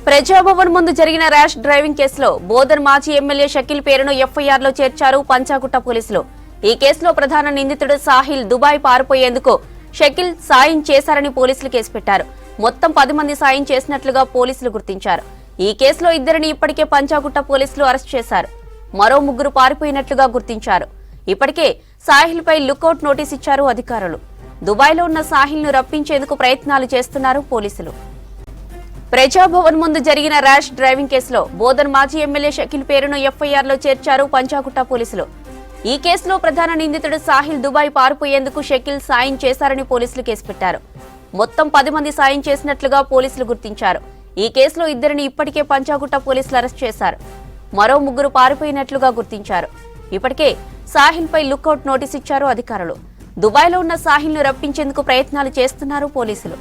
ప్రజాభవన్ ముందు జరిగిన rash driving కేసులో బోధన్ మాజీ ఎమ్మెల్యే షకీల్ పేరును ఎఫ్ఐఆర్లో చేర్చారు పంచాగుట్ట పోలీసులు. ఈ కేసులో ప్రధాన నిందితుడు సాహిల్ దుబాయ్ పారిపోయేందుకు షకీల్ సాయం చేశారని పోలీసులు కేసు పెట్టారు. మొత్తం 10 మంది సాయం చేసినట్లుగా పోలీసులు గుర్తించారు. ఈ కేసులో 2 ఇప్పటికే పంచాగుట్ట పోలీసులు అరెస్ట్ చేశారు. మరో 3 పారిపోయినట్లుగా గుర్తించారు. ఇప్పటికే సాహిల్ పై లుకౌట్ నోటీస్ ఇచ్చారు అధికారులు. దుబాయ్లో ఉన్న సాహిల్ ను రప్పించేందుకు ప్రయత్నాలు చేస్తున్నారు పోలీసులు. ప్రజాభవన్ ముందు జరిగిన ర్యాష్ డ్రైవింగ్ కేసులో బోధన్ మాజీ ఎమ్మెల్యే షకీల్ పేరును ఎఫ్ఐఆర్లో చేర్చారు పంచాగుట్ట పోలీసులు. ఈ కేసులో ప్రధాన నిందితుడు సాహిల్ దుబాయ్ పారిపోయేందుకు షకీల్ సాయం చేశారని పోలీసులు కేసు పెట్టారు. మొత్తం 10 మంది సాయం చేసినట్లుగా పోలీసులు గుర్తించారు. ఈ కేసులో 2 ఇప్పటికే పంచాగుట్ట పోలీసులు అరెస్ట్ చేశారు. మరో 3 పారిపోయినట్లుగా గుర్తించారు. ఇప్పటికే సాహిల్ పై లుకౌట్ నోటీస్ ఇచ్చారు అధికారులు. దుబాయ్లో ఉన్న సాహిల్ ను రప్పించేందుకు ప్రయత్నాలు చేస్తున్నారు పోలీసులు.